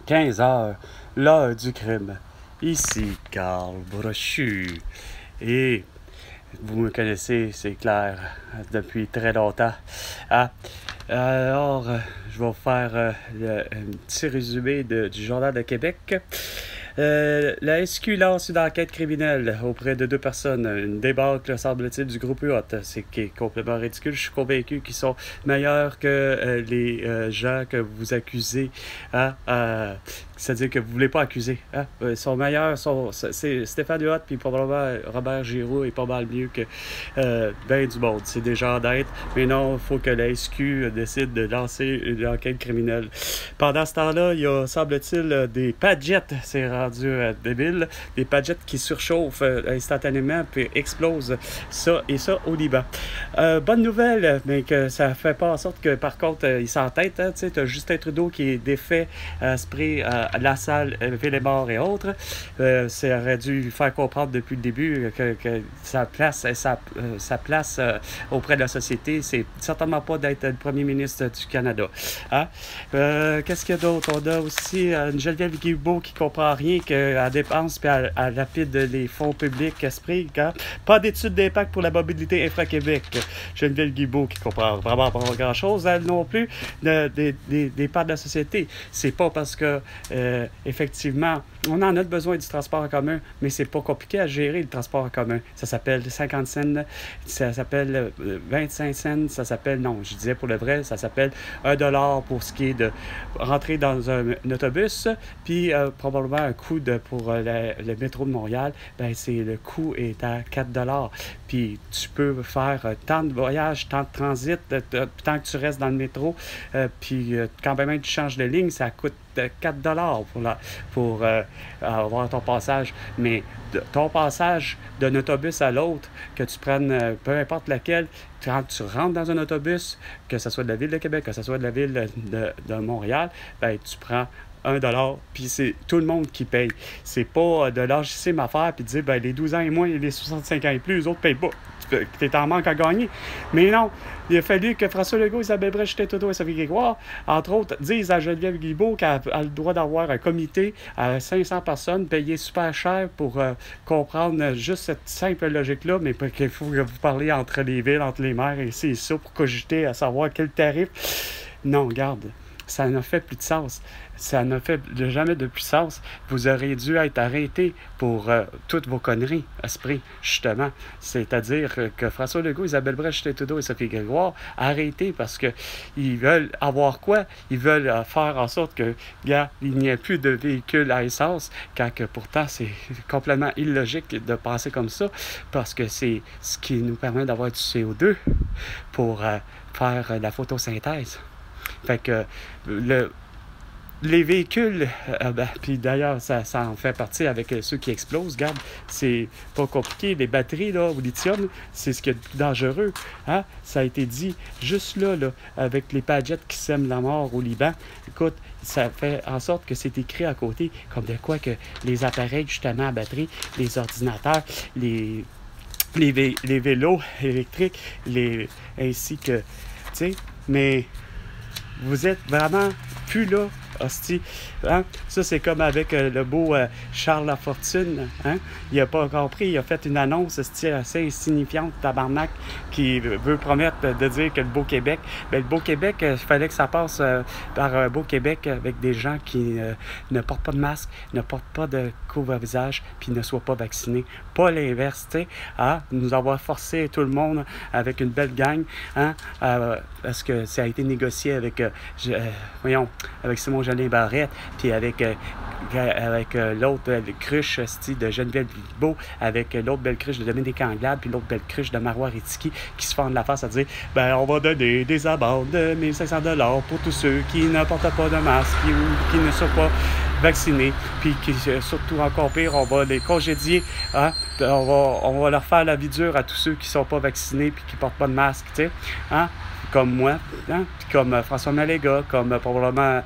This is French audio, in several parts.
15 heures, l'heure du crime. Ici Carl Brochu. Et vous me connaissez, c'est clair, depuis très longtemps. Ah, alors, je vais vous faire un petit résumé du Journal de Québec. La SQ lance une enquête criminelle auprès de deux personnes. Une débâcle, semble-t-il, du groupe UOT. C'est qui est complètement ridicule. Je suis convaincu qu'ils sont meilleurs que les gens que vous accusez. Hein, c'est-à-dire que vous ne voulez pas accuser. Hein? Ils sont meilleurs. C'est Stéphane Huot puis probablement Robert Giroux est pas mal mieux que ben du monde. C'est des gens d'être. Mais non, il faut que la SQ décide de lancer une enquête criminelle. Pendant ce temps-là, il y a, semble-t-il, des Padgets. C'est rendu débile. Des Padgets qui surchauffent instantanément puis explosent. Ça et ça au Liban. Bonne nouvelle, mais que ça fait pas en sorte que, par contre, il s'entête. Hein, tu as Justin Trudeau qui est défait spray la salle, Villemort et autres. Ça aurait dû lui faire comprendre depuis le début que sa place, auprès de la société, c'est certainement pas d'être le premier ministre du Canada. Hein? Qu'est-ce qu'il y a d'autre? On a aussi une Geneviève Guilbeault qui comprend rien qu'elle dépense puis elle lapide les fonds publics esprit. Hein? Pas d'études d'impact pour la mobilité infra-Québec. Geneviève Guilbeault qui comprend vraiment pas grand-chose, elle non plus, des parts de la société. C'est pas parce que effectivement, on en a besoin du transport en commun, mais c'est pas compliqué à gérer le transport en commun. Ça s'appelle 50 cents, ça s'appelle 25 cents, ça s'appelle, non, je disais pour le vrai, ça s'appelle $1 pour ce qui est de rentrer dans un autobus, puis probablement un coût pour le métro de Montréal, ben le coût est à $4. Puis tu peux faire tant de voyages, tant de transit, tant que tu restes dans le métro, puis quand même tu changes de ligne, ça coûte $4 pour avoir ton passage. Mais ton passage d'un autobus à l'autre, que tu prennes peu importe laquelle, quand tu rentres dans un autobus, que ce soit de la ville de Québec, que ce soit de la ville de Montréal, ben tu prends $1, puis c'est tout le monde qui paye. C'est pas de lâcher ma affaire puis de dire, ben les 12 ans et moins et les 65 ans et plus, les autres payent pas. Tu es en manque à gagner. Mais non, il a fallu que François Legault, Isabelle Brèche, Justin Trudeau et Sophie Grégoire, entre autres, disent à Geneviève Guilbeault qu'elle a le droit d'avoir un comité à 500 personnes payées super cher pour comprendre juste cette simple logique-là, mais qu'il faut que vous parlez entre les villes, entre les maires et c'est ça pour cogiter à savoir quel tarif. Non, regarde. Ça n'a fait plus de sens. Ça n'a fait jamais de plus sens. Vous auriez dû être arrêté pour toutes vos conneries, esprit, justement. C'est-à-dire que François Legault, Isabelle Brèche, Justin Trudeau et Sophie Grégoire, arrêtez parce qu'ils veulent avoir quoi? Ils veulent faire en sorte que, il n'y ait plus de véhicules à essence, quand que pourtant c'est complètement illogique de penser comme ça, parce que c'est ce qui nous permet d'avoir du CO2 pour faire la photosynthèse. Fait que les véhicules, puis d'ailleurs, ça en fait partie avec ceux qui explosent. Regarde, c'est pas compliqué. Les batteries là, au lithium, c'est ce qui est le plus dangereux. Hein? Ça a été dit juste là, avec les Padgets qui sèment la mort au Liban. Écoute, ça fait en sorte que c'est écrit à côté, comme de quoi que les appareils justement à batterie, les ordinateurs, les vélos électriques, ainsi que, tu sais, mais vous êtes vraiment plus là, hostie. Hein? Ça, c'est comme avec le beau Charles Lafortune. Hein? Il n'a pas compris. Il a fait une annonce assez insignifiante, tabarnak, qui veut promettre de dire que le Beau-Québec... Ben, le Beau-Québec, il fallait que ça passe par un Beau-Québec avec des gens qui ne portent pas de masque, ne portent pas de couvre-visage, puis ne soient pas vaccinés. Pas l'inverse, tu sais. Hein? Nous avoir forcé tout le monde avec une belle gang, hein? Parce que ça a été négocié avec... avec Simon Jolin Barrette, puis avec l'autre cruche de Geneviève Guilbeault, avec l'autre belle cruche de Dominique Anglade, puis l'autre belle cruche de Marois Ritiki, qui se font de la face à dire on va donner des amendes de $1 500 pour tous ceux qui ne portent pas de masque ou qui ne sont pas vaccinés, puis qui, surtout encore pire, on va les congédier, hein? On va leur faire la vie dure à tous ceux qui ne sont pas vaccinés puis qui ne portent pas de masque, tu sais, hein? comme moi, hein, puis comme François Maléga, comme probablement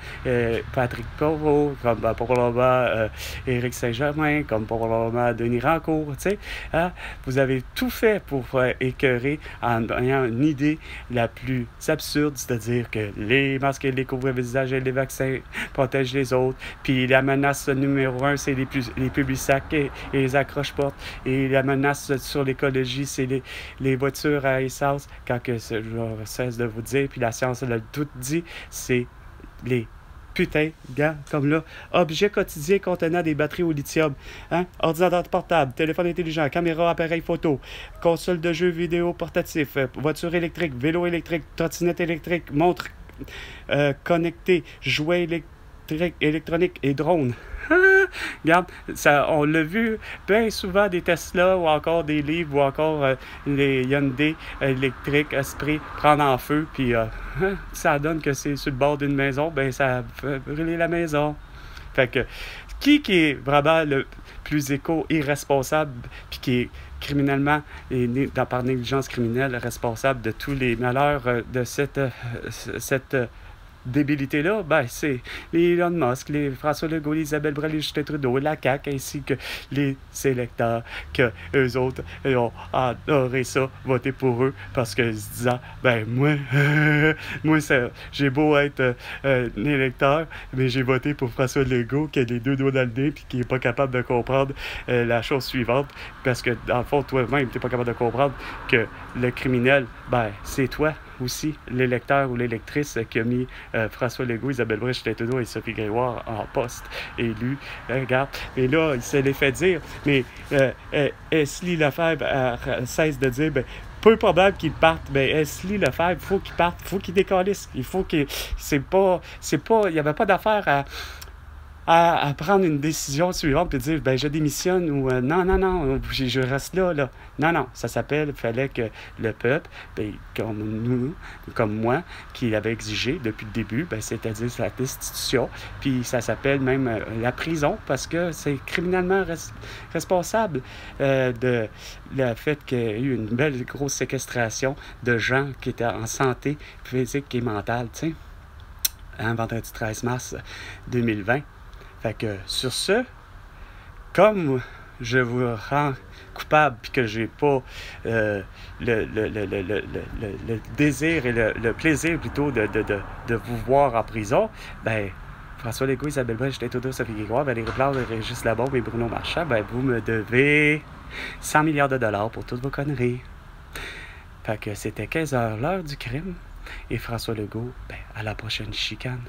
Patrick Corot, comme probablement Éric Saint-Germain, comme probablement Denis Rancourt, tu sais. Hein, vous avez tout fait pour écœurer en ayant une idée la plus absurde, c'est-à-dire que les masques et les couvre-visages et les vaccins protègent les autres, puis la menace numéro un, c'est les publics-sacs et les accroche-portes, et la menace sur l'écologie, c'est les voitures à essence, quand que je cesse de vous dire, puis la science l'a tout dit, c'est les putain, gars, comme là, objets quotidiens contenant des batteries au lithium, hein? Ordinateur portable, téléphone intelligent, caméra, appareil photo, console de jeux vidéo portatif, voiture électrique, vélo électrique, trottinette électrique, montre connectée, jouets électroniques et drones. Regarde, ça, on l'a vu bien souvent des Tesla ou encore des livres ou encore les Hyundai électriques Esprit prendre en feu, puis ça donne que c'est sur le bord d'une maison, ben ça fait brûler la maison. Fait que qui est vraiment le plus irresponsable, puis qui est criminellement et par négligence criminelle responsable de tous les malheurs de cette débilité-là, ben, c'est les Elon Musk, les François Legault, les Isabelle Brel, les Justin Trudeau, la CAQ, ainsi que les électeurs, que eux autres ont adoré ça, voter pour eux, parce que se disant, ben, moi, j'ai beau être un électeur, mais j'ai voté pour François Legault, qui a les deux doigts dans le nez, puis qui n'est pas capable de comprendre la chose suivante, parce que, dans le fond, toi-même, tu n'es pas capable de comprendre que le criminel, ben, c'est toi aussi, l'électeur ou l'électrice qui a mis François Legault, Isabelle Brel, Justin Trudeau et Sophie Grégoire en poste élu. Regarde. Et là, il se les fait dire. Mais Esli Lefebvre cesse de dire, ben, peu probable qu'il parte. Ben, Esli Lefebvre, il faut qu'il parte, il faut qu'il décalisse. Il faut qu'il. C'est pas. Il n'y avait pas d'affaire à prendre une décision suivante et dire ben je démissionne ou non, je reste là. Non, ça s'appelle, il fallait que le peuple, ben, comme nous, comme moi, qui l'avait exigé depuis le début, ben, c'est-à-dire la destitution, puis ça s'appelle même la prison parce que c'est criminellement responsable de le fait qu'il y a eu une belle grosse séquestration de gens qui étaient en santé physique et mentale, tu sais, vendredi 13 mars 2020. Fait que sur ce, comme je vous rends coupable puis que j'ai pas le désir et le plaisir plutôt de vous voir en prison, ben François Legault, Isabelle Brel, Justin Trudeau, Sophie Grégoire, Valérie Plante, Régis Labombe et Bruno Marchand, ben vous me devez 100 milliards de dollars pour toutes vos conneries. Fait que c'était 15 heures, l'heure du crime. Et François Legault, ben à la prochaine chicane.